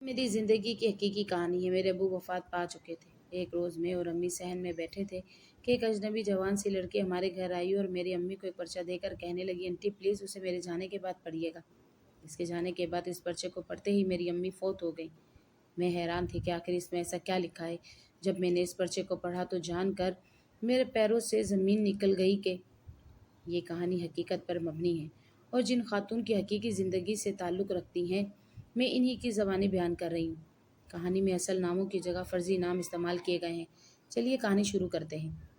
मेरी ज़िंदगी की हकीकी कहानी है। मेरे अब्बू वफ़ात पा चुके थे। एक रोज़ मैं और अम्मी सहन में बैठे थे कि एक अजनबी जवान सी लड़की हमारे घर आई और मेरी अम्मी को एक पर्चा देकर कहने लगी, आंटी प्लीज़ उसे मेरे जाने के बाद पढ़िएगा। इसके जाने के बाद इस पर्चे को पढ़ते ही मेरी अम्मी फ़ौत हो गई। मैं हैरान थी कि आखिर इसमें ऐसा क्या लिखा है। जब मैंने इस पर्चे को पढ़ा तो जानकर मेरे पैरों से ज़मीन निकल गई कि ये कहानी हकीकत पर मबनी है और जिन खातून की हकीकी ज़िंदगी से ताल्लुक़ रखती हैं, मैं इन्हीं की ज़बानी बयान कर रही हूँ। कहानी में असल नामों की जगह फ़र्ज़ी नाम इस्तेमाल किए गए हैं। चलिए कहानी शुरू करते हैं।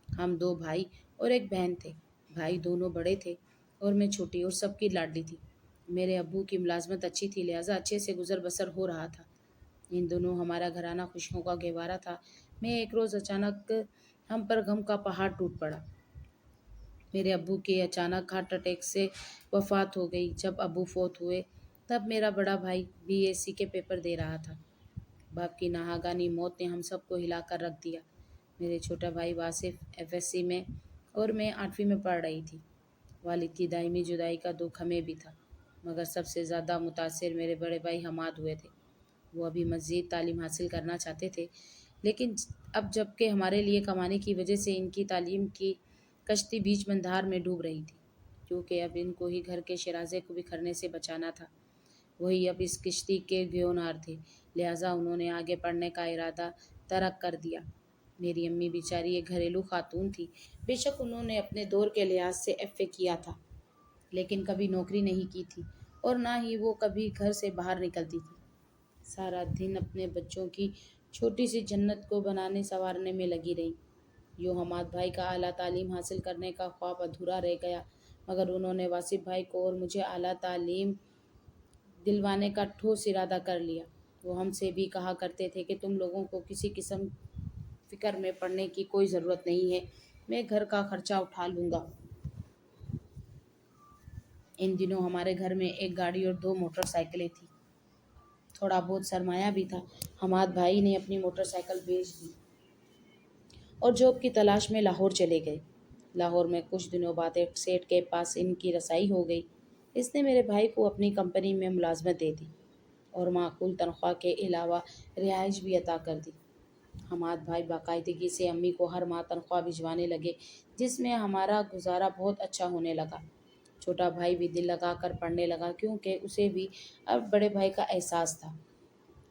हम 2 भाई और एक बहन थे। भाई दोनों बड़े थे और मैं छोटी और सबकी लाडली थी। मेरे अब्बू की मुलाज़मत अच्छी थी, लिहाज़ा अच्छे से गुज़र-बसर हो रहा था। इन दिनों हमारा घराना खुशियों का गहवारा था। मैं एक रोज़ अचानक हम पर गम का पहाड़ टूट पड़ा। मेरे अब्बू के अचानक हार्ट अटैक से वफ़ात हो गई। जब अब्बू फ़ौत हुए तब मेरा बड़ा भाई बीएससी के पेपर दे रहा था। बाप की नाहागानी मौत ने हम सबको हिलाकर रख दिया। मेरे छोटा भाई वासिफ़ एफएससी में और मैं 8वीं में पढ़ रही थी। वालिद की दायमी जुदाई का दुःख हमें भी था, मगर सबसे ज़्यादा मुतासिर मेरे बड़े भाई हमाद हुए थे। वो अभी मज़ीद तालीम हासिल करना चाहते थे, लेकिन अब जबकि हमारे लिए कमाने की वजह से इनकी तालीम की कश्ती बीच मंदार में डूब रही थी, क्योंकि अब इनको ही घर के शराज़े को बिखरने से बचाना था। वही अब इस किश्ती के गियोनार थे, लिहाजा उन्होंने आगे पढ़ने का इरादा तर्क कर दिया। मेरी अम्मी बेचारी एक घरेलू खातून थी। बेशक उन्होंने अपने दौर के लिहाज से एफए किया था, लेकिन कभी नौकरी नहीं की थी और ना ही वो कभी घर से बाहर निकलती थी। सारा दिन अपने बच्चों की छोटी सी जन्नत को बनाने संवारने में लगी रहीं। यूँ हमाद भाई का आला तालीम हासिल करने का ख्वाब अधूरा रह गया, मगर उन्होंने वासिफ भाई को और मुझे आला तालीम दिलवाने का ठोस इरादा कर लिया। वो हमसे भी कहा करते थे कि तुम लोगों को किसी किस्म फ़िक्र में पड़ने की कोई ज़रूरत नहीं है, मैं घर का खर्चा उठा लूँगा। इन दिनों हमारे घर में एक गाड़ी और 2 मोटरसाइकिलें थीं। थोड़ा बहुत सरमाया भी था। हमाद भाई ने अपनी मोटरसाइकिल बेच दी और जॉब की तलाश में लाहौर चले गए। लाहौर में कुछ दिनों बाद एक सेठ के पास इनकी रसाई हो गई। इसने मेरे भाई को अपनी कंपनी में मुलाजमत दे दी और माकूल तनख्वाह के अलावा रिहाइश भी अता कर दी। हमाद भाई बाकायदगी से अम्मी को हर माह तनख्वाह भिजवाने लगे, जिसमें हमारा गुजारा बहुत अच्छा होने लगा। छोटा भाई भी दिल लगाकर पढ़ने लगा, क्योंकि उसे भी अब बड़े भाई का एहसास था।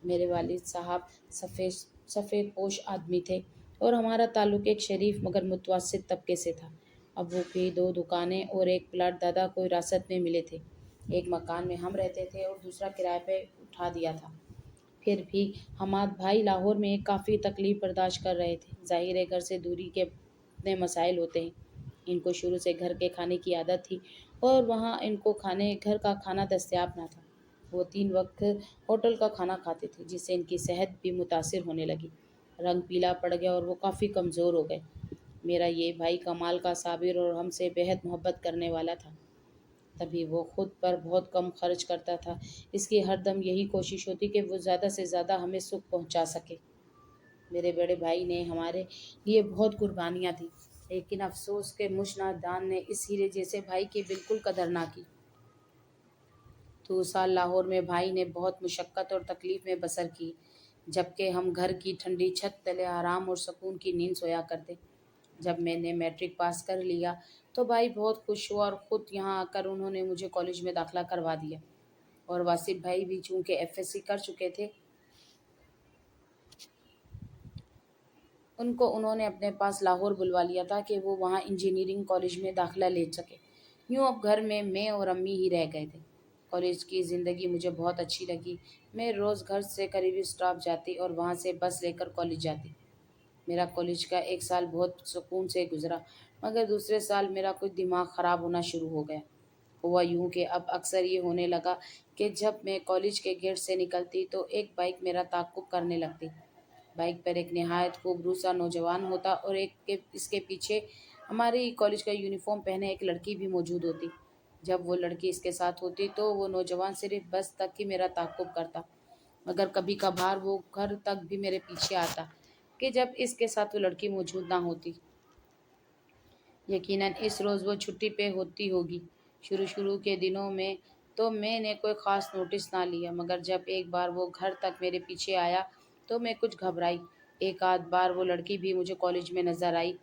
मेरे वालिद साहब सफ़ेद सफ़ेद पोश आदमी थे और हमारा ताल्लुक़ एक शरीफ मगर मुतवस्सित तबके से था। अब्बू की 2 दुकानें और एक प्लाट दादा को विरासत में मिले थे। एक मकान में हम रहते थे और दूसरा किराए पे उठा दिया था। फिर भी हमाद भाई लाहौर में काफ़ी तकलीफ़ बर्दाश्त कर रहे थे। ज़ाहिर है घर से दूरी के अपने मसाइल होते हैं। इनको शुरू से घर के खाने की आदत थी और वहाँ इनको खाने घर का खाना दस्तयाब ना था। वो 3 वक्त होटल का खाना खाते थे, जिससे इनकी सेहत भी मुतासिर होने लगी। रंग पीला पड़ गया और वो काफ़ी कमज़ोर हो गए। मेरा ये भाई कमाल का साबिर और हमसे बेहद मोहब्बत करने वाला था। तभी वो खुद पर बहुत कम खर्च करता था। इसकी हरदम यही कोशिश होती कि वो ज़्यादा से ज़्यादा हमें सुख पहुंचा सके। मेरे बड़े भाई ने हमारे लिए बहुत कुर्बानियाँ दी, लेकिन अफसोस के मुशनादान ने इस हीरे जैसे भाई की बिल्कुल कदर ना की। 2 साल लाहौर में भाई ने बहुत मुशक्क़त और तकलीफ़ में बसर की, जबकि हम घर की ठंडी छत तले आराम और सुकून की नींद सोया करते। जब मैंने मैट्रिक पास कर लिया तो भाई बहुत खुश हुआ और ख़ुद यहाँ आकर उन्होंने मुझे कॉलेज में दाखिला करवा दिया। और वासिफ भाई भी चूँकि एफएससी कर चुके थे, उनको उन्होंने अपने पास लाहौर बुलवा लिया था कि वो वहाँ इंजीनियरिंग कॉलेज में दाखिला ले सके। यूँ अब घर में मैं और अम्मी ही रह गए थे। कॉलेज की ज़िंदगी मुझे बहुत अच्छी लगी। मैं रोज़ घर से करीबी स्टॉप जाती और वहाँ से बस लेकर कॉलेज जाती। मेरा कॉलेज का एक साल बहुत सुकून से गुजरा, मगर दूसरे साल मेरा कुछ दिमाग ख़राब होना शुरू हो गया। हुआ यूँ कि अब अक्सर ये होने लगा कि जब मैं कॉलेज के गेट से निकलती तो एक बाइक मेरा ताक़ुब करने लगती। बाइक पर एक नहायत खूबरूसा नौजवान होता और एक के इसके पीछे हमारी कॉलेज का यूनिफ़ॉर्म पहने एक लड़की भी मौजूद होती। जब वो लड़की इसके साथ होती तो वो नौजवान सिर्फ़ बस तक ही मेरा ताक़ुब करता, मगर कभी-कभार वो घर तक भी मेरे पीछे आता कि जब इसके साथ वो लड़की मौजूद ना होती। यकीनन इस रोज़ वो छुट्टी पे होती होगी। शुरू-शुरू के दिनों में تو میں نے کوئی خاص نوٹس نہ لیا، مگر جب ایک بار وہ گھر تک میرے پیچھے آیا تو میں کچھ گھبرائی۔ ایک آدھ بار وہ لڑکی بھی مجھے کالج میں نظر آئی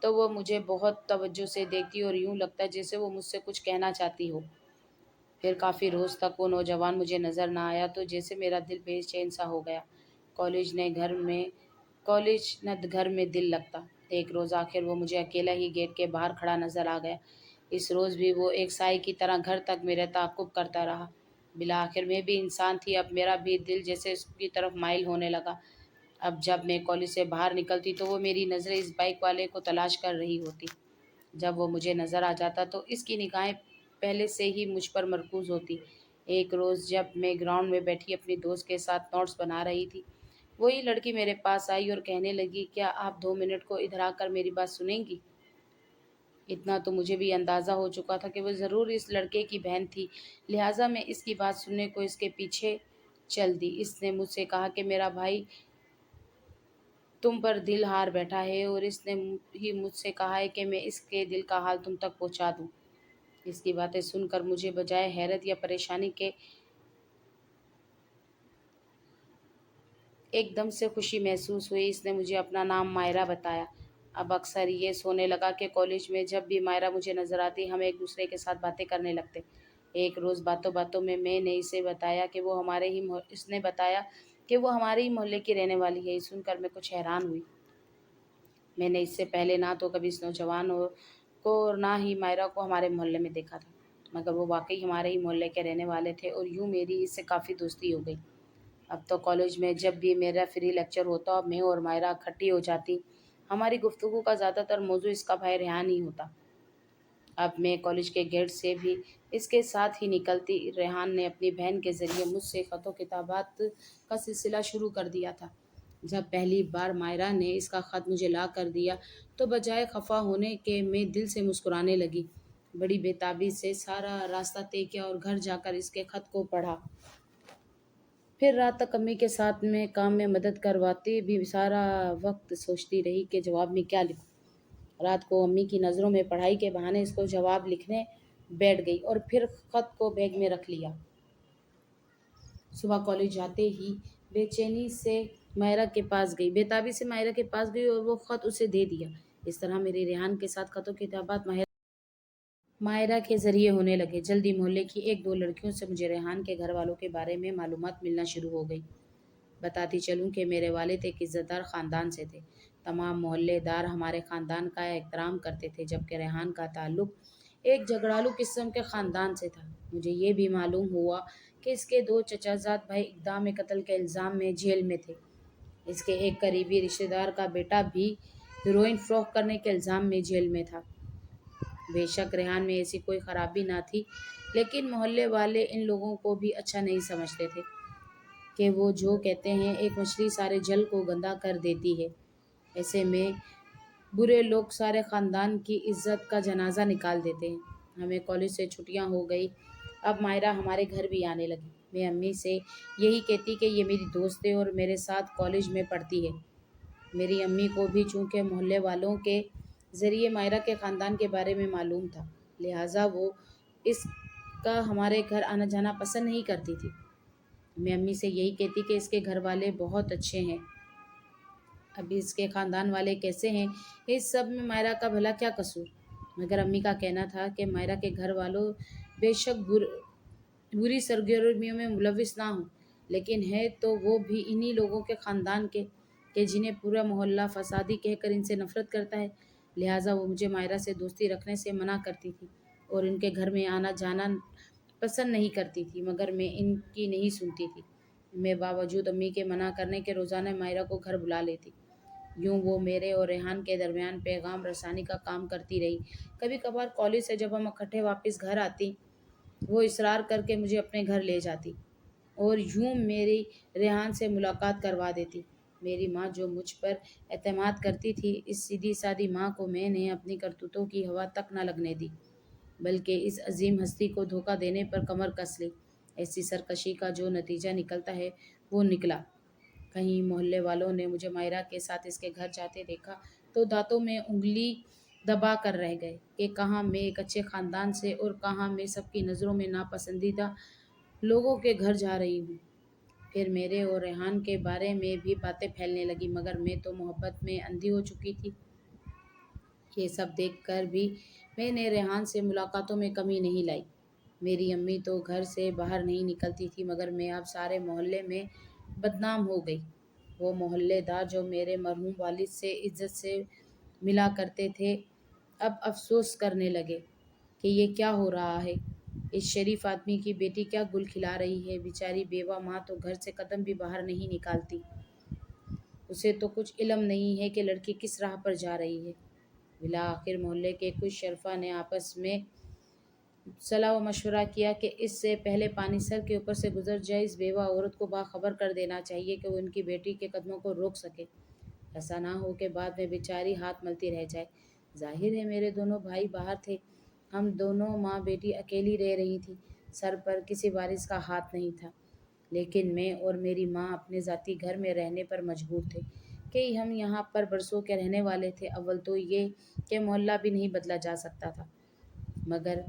تو وہ مجھے بہت توجہ سے دیکھتی اور یوں لگتا جیسے وہ مجھ سے کچھ کہنا چاہتی ہو۔ پھر کافی روز تک وہ نوجوان مجھے نظر نہ آیا تو جیسے میرا دل بے چین سا ہو گیا۔ کالج نے گھر میں کالج نہ گھر میں دل لگتا۔ ایک روز آخر وہ مجھے اکیلا ہی گیٹ کے باہر کھڑا نظر آ گیا۔ اس روز بھی وہ ایک سائے کی طرح گھر تک میرا تعاقب کرتا رہا۔ بالآخر میں بھی انسان تھی، اب میرا بھی دل جیسے اس کی طرف مائل ہونے لگا۔ اب جب میں کالج سے باہر نکلتی تو وہ میری نظریں اس بائک والے کو تلاش کر رہی ہوتی۔ جب وہ مجھے نظر آ جاتا تو اس کی نگاہیں پہلے سے ہی مجھ پر مرکوز ہوتی۔ ایک روز جب میں گراؤنڈ میں بیٹھی اپنی دوست کے ساتھ نوٹس بنا رہی تھی، وہی لڑکی میرے پاس آئی اور کہنے لگی، کیا آپ 2 منٹ کو ادھر آ کر میری بات سنیں گی؟ اتنا تو مجھے بھی اندازہ ہو چکا تھا کہ وہ ضرور اس لڑکے کی بہن تھی، لہٰذا میں اس کی بات سننے کو اس کے پیچھے چل دی۔ اس نے مجھ سے کہا کہ میرا بھائی تم پر دل ہار بیٹھا ہے اور اس نے ہی مجھ سے کہا ہے کہ میں اس کے دل کا حال تم تک پہنچا دوں۔ اس کی باتیں سن کر مجھے بجائے حیرت یا پریشانی کے ایک دم سے خوشی محسوس ہوئی۔ اس نے مجھے اپنا نام مائرہ بتایا۔ اب اکثر یہ ہونے لگا کہ کالج میں جب بھی مائرہ مجھے نظر آتی ہم ایک دوسرے کے ساتھ باتیں کرنے لگتے۔ ایک روز باتوں باتوں میں نے اسے بتایا کہ اس نے بتایا کہ وہ ہمارے ہی محلے کی رہنے والی ہے۔ یہ سن کر میں کچھ حیران ہوئی۔ میں نے اس سے پہلے نہ تو کبھی اس نوجوان کو اور نہ ہی مائرہ کو ہمارے محلے میں دیکھا تھا، مگر وہ واقعی ہمارے ہی محلے کے رہنے والے تھے اور یوں میری اس سے کافی دوستی ہو گئی۔ اب تو کالج میں جب بھی میرا فری لیکچر ہوتا میں اور مائرہ اکٹھی ہو جاتی، ہماری گفتگو کا زیادہ تر موضوع اس کا بھائی ریحان ہی ہوتا۔ اب میں کالج کے گیٹ سے بھی اس کے ساتھ ہی نکلتی۔ ریحان نے اپنی بہن کے ذریعے مجھ سے خط و کتابات کا سلسلہ شروع کر دیا تھا۔ جب پہلی بار مائرہ نے اس کا خط مجھے لا کر دیا تو بجائے خفا ہونے کے میں دل سے مسکرانے لگی۔ بڑی بےتابی سے سارا راستہ طے کیا اور گھر جا کر اس کے خط کو پڑھا۔ پھر رات تک امی کے ساتھ میں کام میں مدد کرواتی بھی سارا وقت سوچتی رہی کہ جواب میں کیا لکھوں۔ رات کو امی کی نظروں میں پڑھائی کے بہانے اس کو جواب لکھنے بیٹھ گئی اور پھر خط کو بیگ میں رکھ لیا۔ صبح کالج جاتے ہی بے چینی سے مائرہ کے پاس گئی، بےتابی سے مائرہ کے پاس گئی اور وہ خط اسے دے دیا۔ اس طرح میرے ریحان کے ساتھ خط و کتابات مائرہ کے ذریعے ہونے لگے۔ جلدی محلے کی ایک دو لڑکیوں سے مجھے ریحان کے گھر والوں کے بارے میں معلومات ملنا شروع ہو گئی۔ بتاتی چلوں کہ میرے والد ایک عزت دار خاندان سے تھے۔ تمام محلے دار ہمارے خاندان کا احترام کرتے تھے، جبکہ ریحان کا تعلق ایک جھگڑالو قسم کے خاندان سے تھا۔ مجھے یہ بھی معلوم ہوا کہ اس کے 2 چچا زاد بھائی اقدام قتل کے الزام میں جیل میں تھے۔ اس کے ایک قریبی رشتہ دار کا بیٹا بھی ہیروئن فروخت کرنے کے الزام میں جیل میں تھا۔ بے شک ریحان میں ایسی کوئی خرابی نہ تھی، لیکن محلے والے ان لوگوں کو بھی اچھا نہیں سمجھتے تھے کہ وہ جو کہتے ہیں ایک مچھلی سارے جل کو گندا کر دیتی ہے۔ ایسے میں برے لوگ سارے خاندان کی عزت کا جنازہ نکال دیتے ہیں۔ ہمیں کالج سے چھٹیاں ہو گئی، اب مائرہ ہمارے گھر بھی آنے لگی۔ میں امی سے یہی کہتی کہ یہ میری دوست ہے اور میرے ساتھ کالج میں پڑھتی ہے۔ میری امی کو بھی چونکہ محلے والوں کے ذریعے مائرہ کے خاندان کے بارے میں معلوم تھا، لہٰذا وہ اس کا ہمارے گھر آنا جانا پسند نہیں کرتی تھی۔ میں امی سے یہی کہتی کہ اس کے گھر والے بہت اچھے ہیں، ابھی اس کے خاندان والے کیسے ہیں، اس سب میں مائرہ کا بھلا کیا قصور؟ مگر امی کا کہنا تھا کہ مائرہ کے گھر والوں بے شک بری سرگرمیوں میں ملوث نہ ہوں، لیکن ہے تو وہ بھی انہی لوگوں کے خاندان کے کہ جنہیں پورا محلہ فسادی کہہ کر ان سے نفرت کرتا ہے، لہٰذا وہ مجھے مائرہ سے دوستی رکھنے سے منع کرتی تھی اور ان کے گھر میں آنا جانا پسند نہیں کرتی تھی، مگر میں ان کی نہیں سنتی تھی۔ میں باوجود امی کے منع کرنے کے روزانہ مائرہ کو گھر بلا لیتی۔ یوں وہ میرے اور ریحان کے درمیان پیغام رسانی کا کام کرتی رہی۔ کبھی کبھار کالج سے جب ہم اکٹھے واپس گھر آتی، وہ اصرار کر کے مجھے اپنے گھر لے جاتی اور یوں میری ریحان سے ملاقات کروا دیتی۔ میری ماں جو مجھ پر اعتماد کرتی تھی، اس سیدھی سادی ماں کو میں نے اپنی کرتوتوں کی ہوا تک نہ لگنے دی، بلکہ اس عظیم ہستی کو دھوکہ دینے پر کمر کس لی۔ ایسی سرکشی کا جو نتیجہ نکلتا ہے وہ نکلا۔ کہیں محلے والوں نے مجھے مائرہ کے ساتھ اس کے گھر جاتے دیکھا تو دانتوں میں انگلی दबा कर रह गए कि कहाँ मैं एक अच्छे ख़ानदान से और कहाँ मैं सबकी नज़रों में नापसंदीदा लोगों के घर जा रही हूँ। फिर मेरे और रेहान के बारे में भी बातें फैलने लगी, मगर मैं तो मोहब्बत में अंधी हो चुकी थी। ये सब देखकर भी मैंने रेहान से मुलाकातों में कमी नहीं लाई। मेरी अम्मी तो घर से बाहर नहीं निकलती थी, मगर मैं अब सारे मोहल्ले में बदनाम हो गई। वो मोहल्लेदार जो मेरे मरहूम वालिद से इज्जत से मिला करते थे, अब अफसोस करने लगे कि ये क्या हो रहा है। इस शरीफ आदमी की बेटी क्या गुल खिला रही है। बेचारी बेवा माँ तो घर से कदम भी बाहर नहीं निकालती। उसे तो कुछ इल्म नहीं है कि लड़की किस राह पर जा रही है। बिला आखिर मोहल्ले के कुछ शरफा ने आपस में सलाह व मशवरा किया कि इससे पहले पानी सर के ऊपर से गुजर जाए, इस बेवा औरत को बाखबर कर देना चाहिए कि वो उनकी बेटी के कदमों को रोक सके। ऐसा ना हो कि बाद में बेचारी हाथ मलती रह जाए। जाहिर है मेरे दोनों भाई बाहर थे, हम दोनों माँ बेटी अकेली रह रही थी। सर पर किसी वारिस का हाथ नहीं था, लेकिन मैं और मेरी माँ अपने ज़ाती घर में रहने पर मजबूर थे कि हम यहाँ पर बरसों के रहने वाले थे। अव्वल तो ये कि मोहल्ला भी नहीं बदला जा सकता था, मगर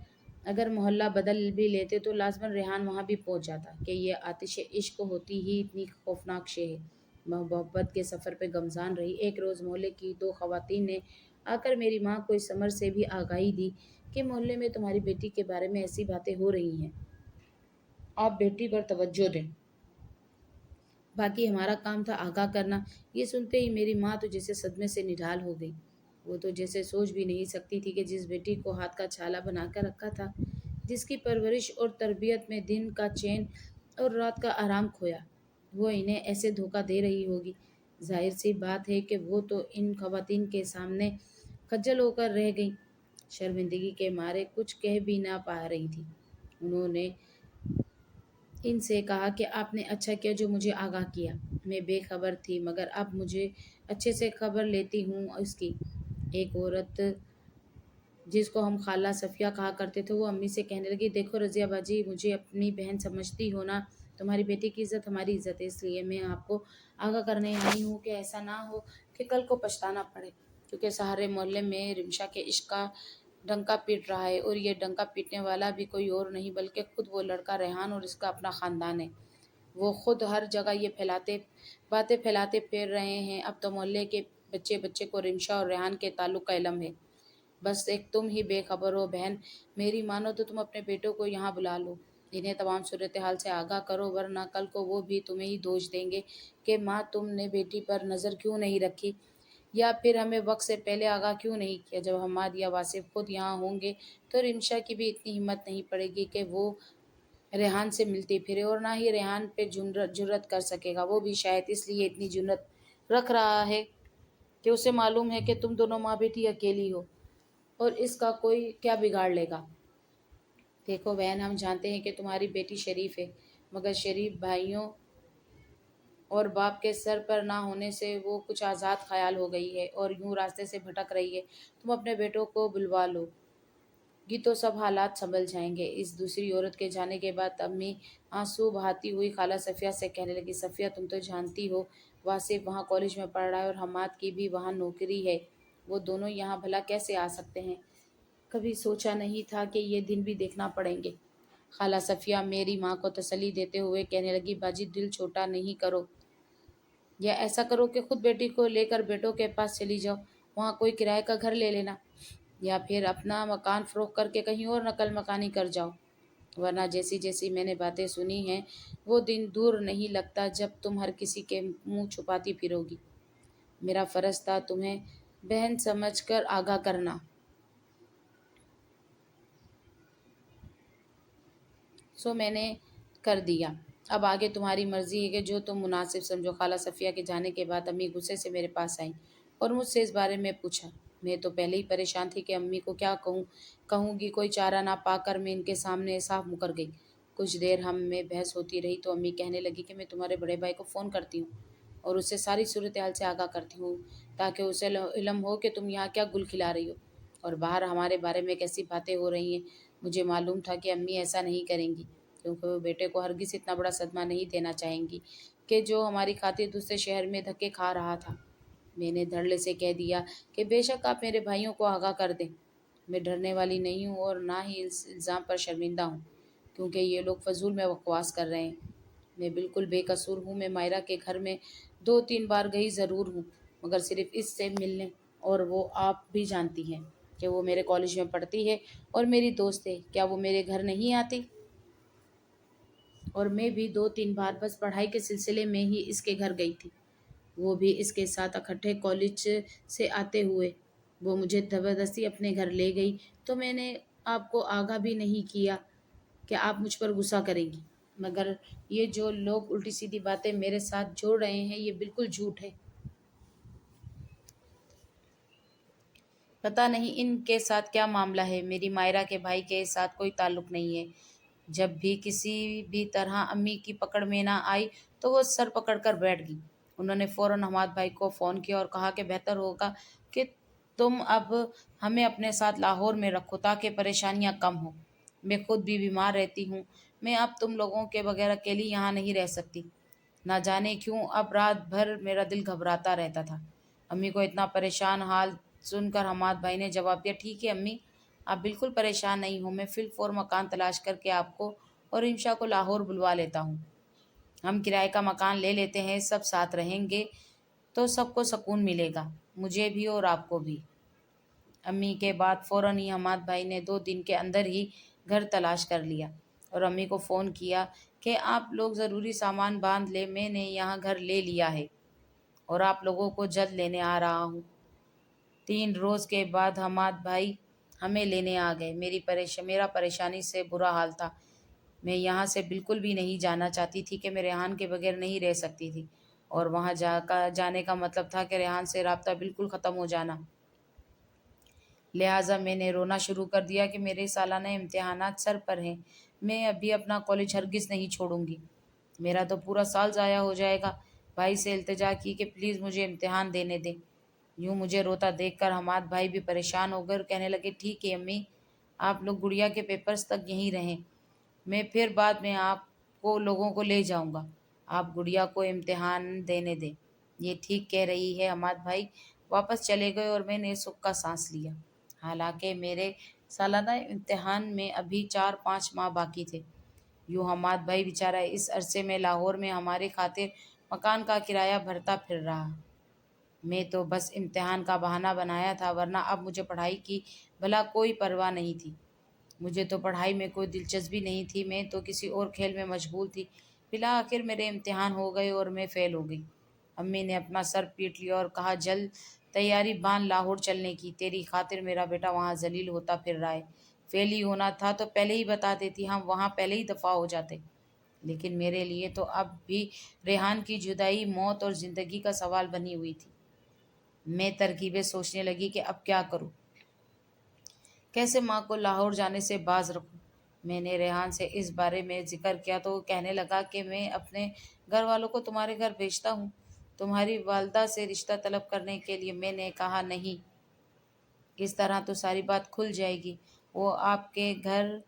अगर मोहल्ला बदल भी लेते तो लाजमन रेहान वहाँ भी पहुँच जाता कि ये आतिश इश्क होती ही इतनी खौफनाक शे है। मोहब्बत के सफ़र पे गमजान रही। एक रोज़ मोहल्ले की दो खवातीन ने आकर मेरी माँ को इस समर से भी आगाही दी कि मोहल्ले में तुम्हारी बेटी के बारे में ऐसी बातें हो रही हैं, आप बेटी पर तवज्जो दें। बाकी हमारा काम था आगाह करना। ये सुनते ही मेरी माँ तो जैसे सदमे से निढाल हो गई। वो तो जैसे सोच भी नहीं सकती थी कि जिस बेटी को हाथ का छाला बनाकर रखा था, जिसकी परवरिश और तरबियत में दिन का चैन और रात का आराम खोया, वो इन्हें ऐसे धोखा दे रही होगी। जाहिर सी बात है कि वो तो इन खवातीन के सामने खज्जल होकर रह गई। शर्मिंदगी के मारे कुछ कह भी ना पा रही थी। उन्होंने इनसे कहा कि आपने अच्छा किया जो मुझे आगाह किया। मैं बेखबर थी, मगर अब मुझे अच्छे से खबर लेती हूँ इसकी। एक औरत जिसको हम खाला सफ़िया कहा करते थे, वो अम्मी से कहने लगी, देखो रज़िया बाजी, मुझे अपनी बहन समझती हो ना। तुम्हारी बेटी की इज़्ज़त हमारी इज़्ज़त है, इसलिए मैं आपको आगाह करने आई हूँ कि ऐसा ना हो कि कल को पछताना पड़े। क्योंकि सारे मोहल्ले में रिमशा के इश्क का डंका पीट रहा है, और ये डंका पीटने वाला भी कोई और नहीं बल्कि खुद वो लड़का रेहान और इसका अपना ख़ानदान है। वो खुद हर जगह ये बातें फैलाते फिर रहे हैं। अब तो मोहल्ले के बच्चे बच्चे को रिमशा और रेहान के ताल्लुक का इलम है। बस एक तुम ही बेखबर हो बहन। मेरी मानो तो तुम अपने बेटों को यहाँ बुला लो, इन्हें तमाम सूरत हाल से आगाह करो, वरना कल को वो भी तुम्हें ही दोष देंगे कि माँ तुमने बेटी पर नज़र क्यों नहीं रखी, या फिर हमें वक्त से पहले आगाह क्यों नहीं किया। जब हमाद या वासिफ खुद यहाँ होंगे तो रिमशा की भी इतनी हिम्मत नहीं पड़ेगी कि वो रेहान से मिलती फिरे, और ना ही रेहान पे जुर्रत कर सकेगा। वो भी शायद इसलिए इतनी जुर्रत रख रहा है कि उसे मालूम है कि तुम दोनों माँ बेटी अकेली हो, और इसका कोई क्या बिगाड़ लेगा। देखो बहन, हम जानते हैं कि तुम्हारी बेटी शरीफ है, मगर शरीफ भाइयों और बाप के सर पर ना होने से वो कुछ आज़ाद ख्याल हो गई है और यूं रास्ते से भटक रही है। तुम अपने बेटों को बुलवा लो गी तो सब हालात संभल जाएंगे। इस दूसरी औरत के जाने के बाद अम्मी आंसू बहाती हुई खाला सफ़िया से कहने लगी, सफ़िया तुम तो जानती हो वासिफ वहाँ कॉलेज में पढ़ रहा है और हमाद की भी वहाँ नौकरी है। वो दोनों यहाँ भला कैसे आ सकते हैं। कभी सोचा नहीं था कि ये दिन भी देखना पड़ेंगे। खाला सफ़िया मेरी माँ को तसल्ली देते हुए कहने लगी, बाजी दिल छोटा नहीं करो, या ऐसा करो कि खुद बेटी को लेकर बेटों के पास चली जाओ, वहाँ कोई किराए का घर ले लेना, या फिर अपना मकान फ़रोख्त करके कहीं और नकल मकानी कर जाओ। वरना जैसी जैसी मैंने बातें सुनी हैं, वो दिन दूर नहीं लगता जब तुम हर किसी के मुंह छुपाती फिरोगी। मेरा फ़र्ज़ था तुम्हें बहन समझकर आगाह करना, सो मैंने कर दिया। अब आगे तुम्हारी मर्ज़ी है कि जो तुम मुनासिब समझो। खाला सफ़िया के जाने के बाद अम्मी गुस्से से मेरे पास आईं और मुझसे इस बारे में पूछा। मैं तो पहले ही परेशान थी कि अम्मी को क्या कहूँगी। कोई चारा ना पाकर मैं इनके सामने साफ मुकर गई। कुछ देर हम में बहस होती रही तो अम्मी कहने लगी कि मैं तुम्हारे बड़े भाई को फ़ोन करती हूँ और उससे सारी सूरत हाल से आगाह करती हूँ, ताकि उसे इल्म हो कि तुम यहाँ क्या गुल खिला रही हो और बाहर हमारे बारे में कैसी बातें हो रही हैं। मुझे मालूम था कि अम्मी ऐसा नहीं करेंगी, क्योंकि वो बेटे को हरगिज़ इतना बड़ा सदमा नहीं देना चाहेंगी कि जो हमारी खातिर दूसरे शहर में धक्के खा रहा था। मैंने धड़ल्ले से कह दिया कि बेशक आप मेरे भाइयों को आगाह कर दें। मैं डरने वाली नहीं हूँ और ना ही इस इल्ज़ाम पर शर्मिंदा हूँ, क्योंकि ये लोग फजूल में बकवास कर रहे हैं। मैं बिल्कुल बेकसूर हूँ। मैं मायरा के घर में 2-3 बार गई ज़रूर हूँ, मगर सिर्फ़ इससे मिलने, और वो आप भी जानती हैं कि वो मेरे कॉलेज में पढ़ती है और मेरी दोस्त है। क्या वो मेरे घर नहीं आती? और मैं भी 2-3 बार बस पढ़ाई के सिलसिले में ही इसके घर गई थी, वो भी इसके साथ इकट्ठे कॉलेज से आते हुए। वो मुझे ज़बरदस्ती अपने घर ले गई, तो मैंने आपको आगाह भी नहीं किया कि आप मुझ पर गुस्सा करेंगी। मगर ये जो लोग उल्टी सीधी बातें मेरे साथ जोड़ रहे हैं, ये बिल्कुल झूठ है। पता नहीं इनके साथ क्या मामला है। मेरी मायरा के भाई के साथ कोई ताल्लुक नहीं है। जब भी किसी भी तरह अम्मी की पकड़ में ना आई, तो वो सर पकड़ कर बैठ गई। उन्होंने फ़ौरन हमाद भाई को फ़ोन किया और कहा कि बेहतर होगा कि तुम अब हमें अपने साथ लाहौर में रखो ताकि परेशानियां कम हो। मैं खुद भी बीमार रहती हूँ। मैं अब तुम लोगों के बगैर अकेली यहाँ नहीं रह सकती। ना जाने क्यों अब रात भर मेरा दिल घबराता रहता था। अम्मी को इतना परेशान हाल सुनकर हमाद भाई ने जवाब दिया, ठीक है अम्मी, आप बिल्कुल परेशान नहीं हो। मैं फिलफौर मकान तलाश करके आपको और इंशा को लाहौर बुलवा लेता हूँ। हम किराए का मकान ले लेते हैं, सब साथ रहेंगे तो सबको सुकून मिलेगा, मुझे भी और आपको भी। अम्मी के बाद फ़ौरन ही हमाद भाई ने 2 दिन के अंदर ही घर तलाश कर लिया और अम्मी को फ़ोन किया कि आप लोग ज़रूरी सामान बांध ले, मैंने यहाँ घर ले लिया है और आप लोगों को जल्द लेने आ रहा हूँ। 3 रोज़ के बाद हमाद भाई हमें लेने आ गए। मेरा परेशानी से बुरा हाल था। मैं यहाँ से बिल्कुल भी नहीं जाना चाहती थी कि मैं रेहान के बगैर नहीं रह सकती थी, और वहाँ जाने का मतलब था कि रेहान से राब्ता बिल्कुल ख़त्म हो जाना। लिहाजा मैंने रोना शुरू कर दिया कि मेरे सालाना इम्तिहानात सर पर हैं। मैं अभी अपना कॉलेज हरगिज़ नहीं छोड़ूंगी। मेरा तो पूरा साल ज़ाया हो जाएगा। भाई से इल्तिजा की कि प्लीज़ मुझे इम्तिहान देने दें। यूं मुझे रोता देखकर हमाद भाई भी परेशान हो गए और कहने लगे, ठीक है अम्मी, आप लोग गुड़िया के पेपर्स तक यहीं रहें, मैं फिर बाद में आपको लोगों को ले जाऊंगा। आप गुड़िया को इम्तिहान देने दें। ये ठीक कह रही है। हमाद भाई वापस चले गए और मैंने सुख का सांस लिया। हालांकि मेरे सालाना इम्तिहान में अभी 4-5 माह बाकी थे। यूं हमाद भाई बेचारा इस अरसे में लाहौर में हमारे खातिर मकान का किराया भरता फिर रहा। मैं तो बस इम्तिहान का बहाना बनाया था, वरना अब मुझे पढ़ाई की भला कोई परवाह नहीं थी। मुझे तो पढ़ाई में कोई दिलचस्पी नहीं थी, मैं तो किसी और खेल में मशगूल थी। फिर आखिर मेरे इम्तिहान हो गए और मैं फ़ेल हो गई। अम्मी ने अपना सर पीट लिया और कहा, जल्द तैयारी बांध लाहौर चलने की, तेरी खातिर मेरा बेटा वहाँ जलील होता फिर रहा है। फेल ही होना था तो पहले ही बता देती, हम वहाँ पहले ही दफ़ा हो जाते। लेकिन मेरे लिए तो अब भी रेहान की जुदाई मौत और ज़िंदगी का सवाल बनी हुई थी। मैं तरकीबें सोचने लगी कि अब क्या करूँ, कैसे माँ को लाहौर जाने से बाज रखूं। मैंने रेहान से इस बारे में जिक्र किया तो वो कहने लगा कि मैं अपने घर वालों को तुम्हारे घर भेजता हूँ, तुम्हारी वालदा से रिश्ता तलब करने के लिए। मैंने कहा, नहीं, इस तरह तो सारी बात खुल जाएगी। वो आपके घर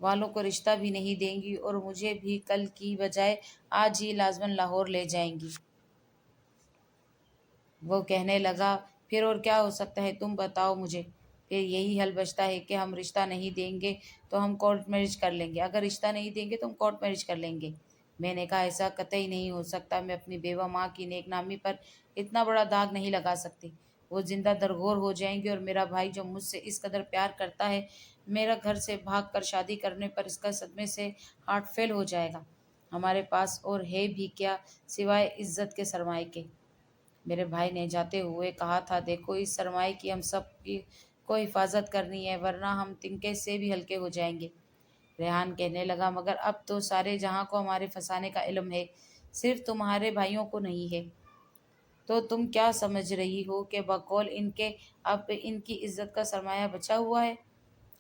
वालों को रिश्ता भी नहीं देंगी और मुझे भी कल की बजाय आज ही लाजमन लाहौर ले जाएंगी। वो कहने लगा, फिर और क्या हो सकता है, तुम बताओ मुझे। फिर यही हल बचता है कि हम रिश्ता नहीं देंगे तो हम कोर्ट मैरिज कर लेंगे, अगर रिश्ता नहीं देंगे तो हम कोर्ट मैरिज कर लेंगे। मैंने कहा, ऐसा कतई नहीं हो सकता। मैं अपनी बेवा माँ की नेकनामी पर इतना बड़ा दाग नहीं लगा सकती। वो जिंदा दरगोर हो जाएंगी और मेरा भाई जो मुझसे इस कदर प्यार करता है, मेरा घर से भाग कर शादी करने पर इसका सदमे से हार्ट फेल हो जाएगा। हमारे पास और है भी क्या सिवाय इज्जत के सरमाए के। मेरे भाई ने जाते हुए कहा था, देखो, इस सरमाए की हम सब की को हिफाजत करनी है, वरना हम तिनके से भी हल्के हो जाएंगे। रेहान कहने लगा, मगर अब तो सारे जहां को हमारे फंसाने का इल्म है, सिर्फ तुम्हारे भाइयों को नहीं है। तो तुम क्या समझ रही हो कि बकौल इनके अब इनकी इज्जत का सरमाया बचा हुआ है?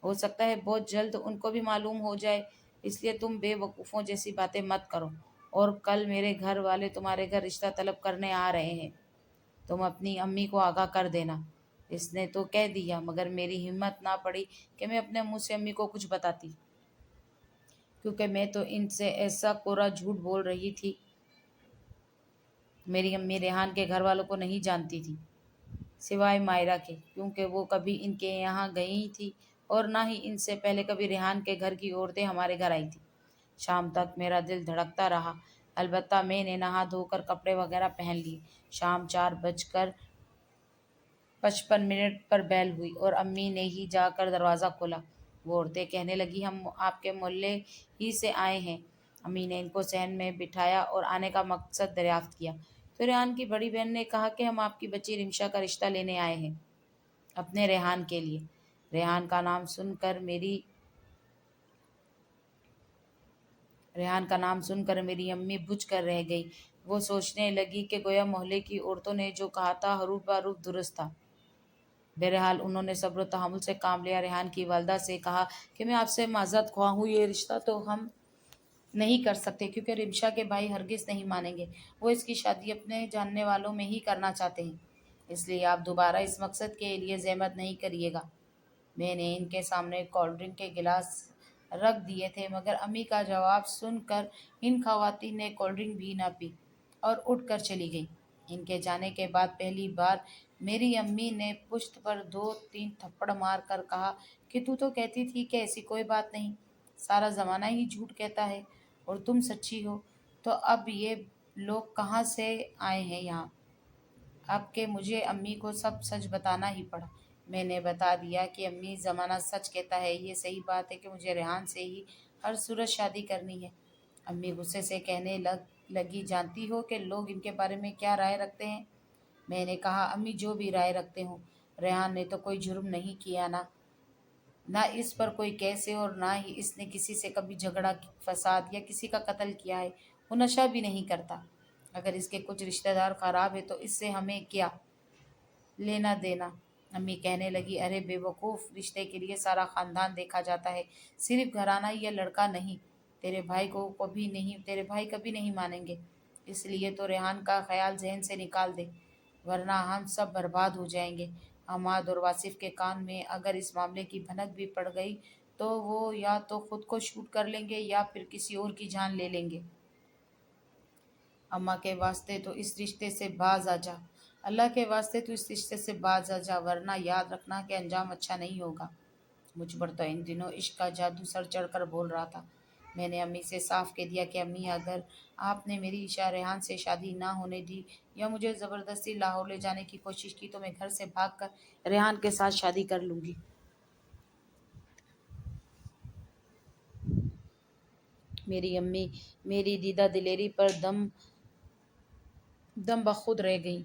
हो सकता है बहुत जल्द उनको भी मालूम हो जाए, इसलिए तुम बेवकूफ़ों जैसी बातें मत करो। और कल मेरे घर वाले तुम्हारे घर रिश्ता तलब करने आ रहे हैं, तुम अपनी अम्मी को आगाह कर देना। इसने तो कह दिया, मगर मेरी हिम्मत ना पड़ी कि मैं अपने मुंह से अम्मी को कुछ बताती, क्योंकि मैं तो इनसे ऐसा कोरा झूठ बोल रही थी मेरी अम्मी रेहान के घर वालों को नहीं जानती थी, सिवाय मायरा के, क्योंकि वो कभी इनके यहाँ गई थी और ना ही इनसे पहले कभी रेहान के घर की औरतें हमारे घर आई थी। शाम तक मेरा दिल धड़कता रहा। अलबत्ता मैंने नहा धोकर कपड़े वगैरह पहन लिए। शाम 4:55 पर बेल हुई और अम्मी ने ही जाकर दरवाज़ा खोला। वो औरतें कहने लगी, हम आपके मोहल्ले ही से आए हैं। अम्मी ने इनको सहन में बिठाया और आने का मकसद दरियाफ्त किया। तो रेहान की बड़ी बहन ने कहा कि हम आपकी बच्ची रिमशा का रिश्ता लेने आए हैं, अपने रेहान के लिए। रेहान का नाम सुनकर मेरी रेहान का नाम सुनकर मेरी अम्मी बुझ कर रह गई। वो सोचने लगी कि गोया मोहल्ले की औरतों ने जो कहा था हरूफ बरूफ दुरुस्त था। बहरहाल उन्होंने सब्र तहमुल से काम लिया। रेहान की वालदा से कहा कि मैं आपसे माजरत ख्वाह हूँ, ये रिश्ता तो हम नहीं कर सकते, क्योंकि रिमशा के भाई हरगिज नहीं मानेंगे। वो इसकी शादी अपने जानने वालों में ही करना चाहते हैं, इसलिए आप दोबारा इस मकसद के लिए जहमत नहीं करिएगा। मैंने इनके सामने कोल्ड ड्रिंक के गिलास रख दिए थे, मगर अम्मी का जवाब सुनकर इन खवातीन ने कोल्ड ड्रिंक भी ना पी और उठकर चली गई। इनके जाने के बाद पहली बार मेरी अम्मी ने पुश्त पर 2-3 थप्पड़ मार कर कहा कि तू तो कहती थी कि ऐसी कोई बात नहीं, सारा ज़माना ही झूठ कहता है और तुम सच्ची हो, तो अब ये लोग कहाँ से आए हैं यहाँ? अब के मुझे अम्मी को सब सच बताना ही पड़ा। मैंने बता दिया कि अम्मी, ज़माना सच कहता है, ये सही बात है कि मुझे रेहान से ही हर सूरत शादी करनी है। अम्मी गुस्से से कहने लगी, जानती हो कि लोग इनके बारे में क्या राय रखते हैं? मैंने कहा, अम्मी जो भी राय रखते हो, रेहान ने तो कोई जुर्म नहीं किया ना इस पर कोई केस है और ना ही इसने किसी से कभी झगड़ा फसाद या किसी का कत्ल किया है। वो नशा भी नहीं करता। अगर इसके कुछ रिश्तेदार खराब है तो इससे हमें क्या लेना देना? अम्मी कहने लगी, अरे बेवकूफ़, रिश्ते के लिए सारा खानदान देखा जाता है, सिर्फ घराना या लड़का नहीं। तेरे भाई कभी नहीं मानेंगे, इसलिए तो रेहान का ख्याल जहन से निकाल दे, वरना हम सब बर्बाद हो जाएंगे। हमाद और वासिफ के कान में अगर इस मामले की भनक भी पड़ गई तो वो या तो खुद को शूट कर लेंगे या फिर किसी और की जान ले लेंगे। अम्मा के वास्ते तो इस रिश्ते से बाज आ जा, अल्लाह के वास्ते तो इस रिश्ते से बाज आ जा, वरना याद रखना कि अंजाम अच्छा नहीं होगा। मुझ पर तो इन दिनों इश्क का जादू सर चढ़कर बोल रहा था। मैंने अम्मी से साफ कह दिया कि अम्मी, अगर आपने मेरी ईशा रेहान से शादी ना होने दी या मुझे ज़बरदस्ती लाहौर ले जाने की कोशिश की तो मैं घर से भागकर रेहान के साथ शादी कर लूँगी। मेरी अम्मी मेरी दीदा दिलेरी पर दम दम बखुद रह गई।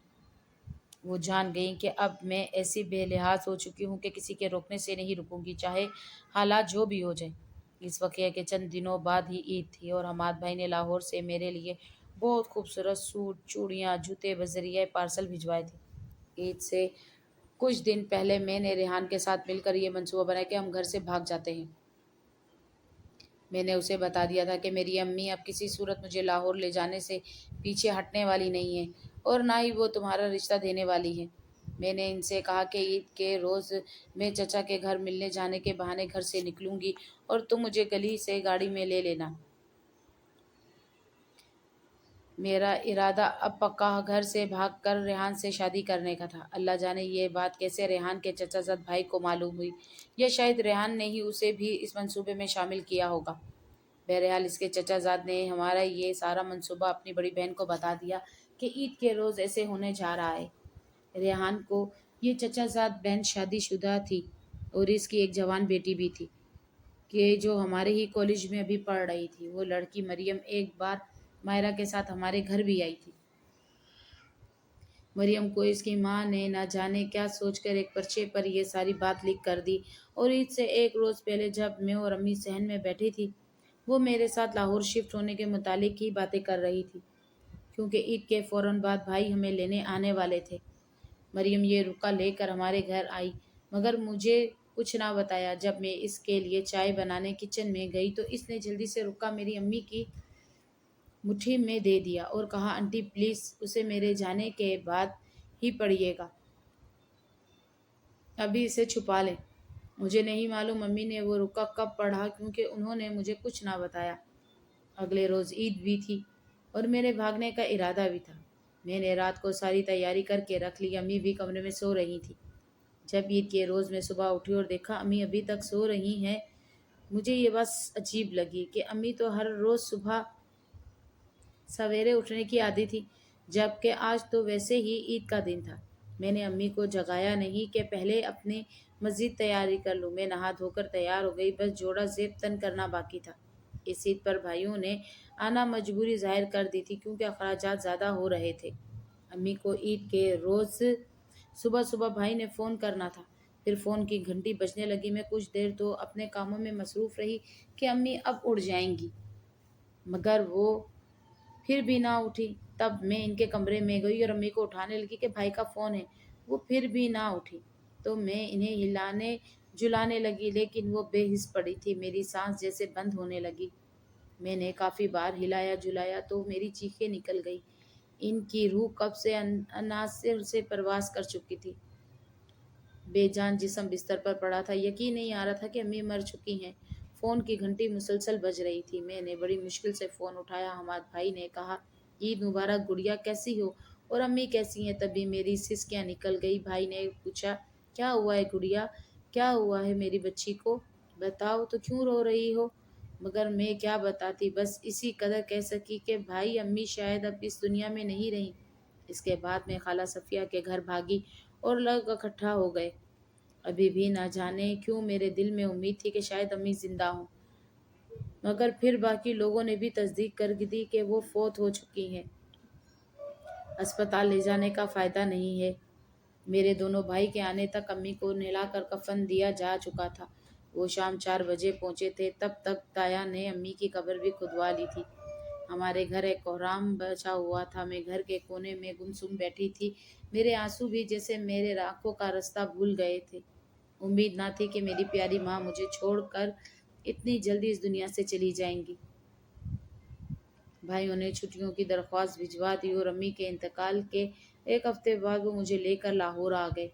वो जान गई कि अब मैं ऐसी बेलिहाज हो चुकी हूँ कि किसी के रोकने से नहीं रुकूंगी, चाहे हालात जो भी हो जाए। इस वाक़या के चंद दिनों बाद ही ईद थी और हमाद भाई ने लाहौर से मेरे लिए बहुत खूबसूरत सूट, चूड़ियाँ, जूते बजरिया पार्सल भिजवाए थे। ईद से कुछ दिन पहले मैंने रेहान के साथ मिलकर ये मंसूबा बनाया कि हम घर से भाग जाते हैं। मैंने उसे बता दिया था कि मेरी अम्मी अब किसी सूरत मुझे लाहौर ले जाने से पीछे हटने वाली नहीं है और ना ही वो तुम्हारा रिश्ता देने वाली है। मैंने इनसे कहा कि ईद के रोज़ मैं चचा के घर मिलने जाने के बहाने घर से निकलूंगी और तुम मुझे गली से गाड़ी में ले लेना। मेरा इरादा अब पक्का घर से भागकर रेहान से शादी करने का था। अल्लाह जाने ये बात कैसे रेहान के चचाजाद भाई को मालूम हुई, या शायद रेहान ने ही उसे भी इस मंसूबे में शामिल किया होगा। बहरहाल इसके चचाजाद ने हमारा ये सारा मंसूबा अपनी बड़ी बहन को बता दिया कि ईद के रोज़ ऐसे होने जा रहा है। रेहान को ये चचाजाद बहन शादीशुदा थी और इसकी एक जवान बेटी भी थी कि जो हमारे ही कॉलेज में अभी पढ़ रही थी। वो लड़की मरियम एक बार मायरा के साथ हमारे घर भी आई थी। मरियम को इसकी माँ ने ना जाने क्या सोचकर एक पर्चे पर यह सारी बात लिख कर दी और ईद से एक रोज़ पहले जब मैं और अम्मी सहन में बैठी थी, वो मेरे साथ लाहौर शिफ्ट होने के मुतालिक ही बातें कर रही थी, क्योंकि ईद के फ़ौरन बाद भाई हमें लेने आने वाले थे। मरियम ये रुक्का लेकर हमारे घर आई, मगर मुझे कुछ ना बताया। जब मैं इसके लिए चाय बनाने किचन में गई तो इसने जल्दी से रुक्का मेरी अम्मी की मुट्ठी में दे दिया और कहा, आंटी प्लीज़ उसे मेरे जाने के बाद ही पढ़िएगा, अभी इसे छुपा लें। मुझे नहीं मालूम मम्मी ने वो रुका कब पढ़ा, क्योंकि उन्होंने मुझे कुछ ना बताया। अगले रोज़ ईद भी थी और मेरे भागने का इरादा भी था। میں نے رات کو ساری تیاری کر کے رکھ لی، امی بھی کمرے میں سو رہی تھی۔ جب عید کے روز میں صبح اٹھی اور دیکھا امی ابھی تک سو رہی ہیں، مجھے یہ بس عجیب لگی کہ امی تو ہر روز صبح سویرے اٹھنے کی عادی تھی، جبکہ آج تو ویسے ہی عید کا دن تھا۔ میں نے امی کو جگایا نہیں کہ پہلے اپنے مزید تیاری کر لوں۔ میں نہا دھو کر تیار ہو گئی، بس جوڑا زیب تن کرنا باقی تھا۔ اس عید پر بھائیوں نے آنا مجبوری ظاہر کر دی تھی کیونکہ اخراجات زیادہ ہو رہے تھے۔ امی کو عید کے روز صبح صبح بھائی نے فون کرنا تھا۔ پھر فون کی گھنٹی بجنے لگی۔ میں کچھ دیر تو اپنے کاموں میں مصروف رہی کہ امی اب اڑ جائیں گی، مگر وہ پھر بھی نہ اٹھی۔ تب میں ان کے کمرے میں گئی اور امی کو اٹھانے لگی کہ بھائی کا فون ہے۔ وہ پھر بھی نہ اٹھی تو میں انہیں ہلانے جلانے لگی، لیکن وہ بے حس پڑی تھی۔ میری سانس جیسے بند ہونے لگی۔ میں نے کافی بار ہلایا جلایا تو میری چیخیں نکل گئی۔ ان کی روح کب سے عناصر سے پرواز کر چکی تھی۔ بے جان جسم بستر پر پڑا تھا۔ یقین نہیں آ رہا تھا کہ امی مر چکی ہیں۔ فون کی گھنٹی مسلسل بج رہی تھی۔ میں نے بڑی مشکل سے فون اٹھایا۔ حماد بھائی نے کہا، عید مبارک گڑیا، کیسی ہو اور امی کیسی ہیں؟ تبھی میری سسکیاں نکل گئی۔ بھائی نے پوچھا، کیا ہوا ہے گڑیا؟ کیا ہوا ہے میری بچی کو؟ بتاؤ تو کیوں رو رہی ہو؟ مگر میں کیا بتاتی، بس اسی قدر کہہ سکی کہ بھائی امی شاید اب اس دنیا میں نہیں رہیں۔ اس کے بعد میں خالہ صفیہ کے گھر بھاگی اور لوگ اکٹھا ہو گئے۔ ابھی بھی نہ جانے کیوں میرے دل میں امید تھی کہ شاید امی زندہ ہوں، مگر پھر باقی لوگوں نے بھی تصدیق کر دی کہ وہ فوت ہو چکی ہیں۔ اسپتال لے جانے کا فائدہ نہیں ہے۔ میرے دونوں بھائی کے آنے تک امی کو نہلا کر کفن دیا جا چکا تھا۔ وہ شام 4 بجے پہنچے تھے۔ تب تک تایا نے امی کی قبر بھی کھدوا لی تھی۔ ہمارے گھر ایک کوہرام بچا ہوا تھا۔ میں گھر کے کونے میں گمسم بیٹھی تھی۔ میرے آنسو بھی جیسے میرے آنکھوں کا راستہ بھول گئے تھے۔ امید نہ تھی کہ میری پیاری ماں مجھے چھوڑ کر اتنی جلدی اس دنیا سے چلی جائیں گی۔ بھائیوں نے چھٹیوں کی درخواست بھجوا دی اور امی کے انتقال کے 1 ہفتے بعد وہ مجھے لے کر لاہور آ گئے۔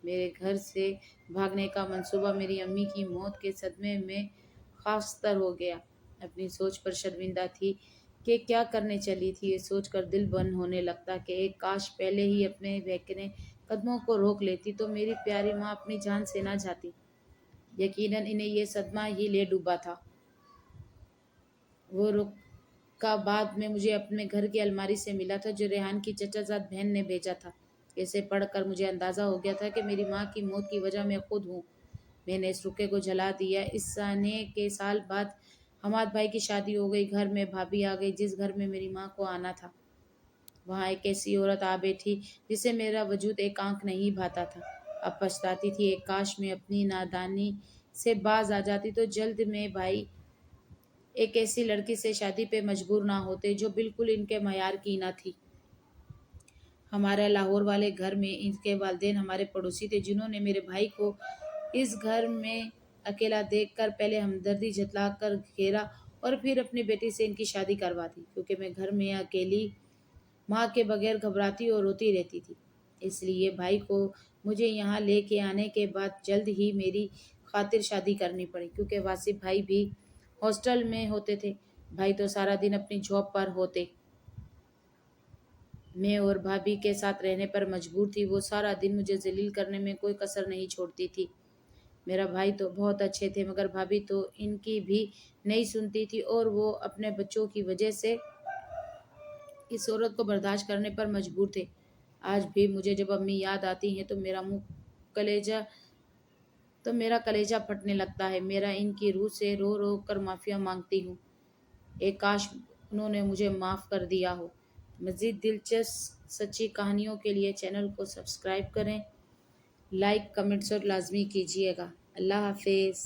میرے گھر سے بھاگنے کا منصوبہ میری امی کی موت کے صدمے میں خاکستر ہو گیا۔ اپنی سوچ پر شرمندہ تھی کہ کیا کرنے چلی تھی۔ یہ سوچ کر دل بند ہونے لگتا کہ ایک کاش پہلے ہی اپنے بہکنے قدموں کو روک لیتی تو میری پیاری ماں اپنی جان سے نہ جاتی۔ یقیناً انہیں یہ صدمہ ہی لے ڈوبا تھا۔ وہ رکا بعد میں مجھے اپنے گھر کی الماری سے ملا تھا جو ریحان کی چچا زاد بہن نے بھیجا تھا۔ اسے پڑھ کر مجھے اندازہ ہو گیا تھا کہ میری ماں کی موت کی وجہ میں خود ہوں۔ میں نے اس رکے کو جلا دیا۔ اس آنے کے سال بعد حماد بھائی کی شادی ہو گئی۔ گھر میں بھابھی آ گئی۔ جس گھر میں میری ماں کو آنا تھا وہاں ایک ایسی عورت آ بیٹھی جسے میرا وجود ایک آنکھ نہیں بھاتا تھا۔ اب پچھتاتی تھی، ایک کاش میں اپنی نادانی سے باز آ جاتی تو جلد میں بھائی ایک ایسی لڑکی سے شادی پہ مجبور نہ ہوتے جو بالکل ان کے معیار کی نہ تھی۔ ہمارے لاہور والے گھر میں ان کے والدین ہمارے پڑوسی تھے جنہوں نے میرے بھائی کو اس گھر میں اکیلا دیکھ کر پہلے ہمدردی جتلا کر گھیرا اور پھر اپنی بیٹی سے ان کی شادی کروا دی، کیونکہ میں گھر میں اکیلی ماں کے بغیر گھبراتی اور روتی رہتی تھی۔ اس لیے بھائی کو مجھے یہاں لے کے آنے کے بعد جلد ہی میری خاطر شادی کرنی پڑی، کیونکہ واصف بھائی بھی ہاسٹل میں ہوتے تھے۔ بھائی تو سارا دن اپنی جاب پر ہوتے۔ میں اور بھابھی کے ساتھ رہنے پر مجبور تھی۔ وہ سارا دن مجھے ذلیل کرنے میں کوئی کسر نہیں چھوڑتی تھی۔ میرا بھائی تو بہت اچھے تھے، مگر بھابھی تو ان کی بھی نہیں سنتی تھی اور وہ اپنے بچوں کی وجہ سے اس عورت کو برداشت کرنے پر مجبور تھے۔ آج بھی مجھے جب امی یاد آتی ہیں تو میرا کلیجہ پھٹنے لگتا ہے۔ میرا ان کی روح سے رو رو کر معافی مانگتی ہوں۔ ایک کاش انہوں نے مجھے معاف کر دیا ہو۔ مزید دلچسپ سچی کہانیوں کے لیے چینل کو سبسکرائب کریں، لائک، کمنٹس اور لازمی کیجیے گا۔ اللہ حافظ۔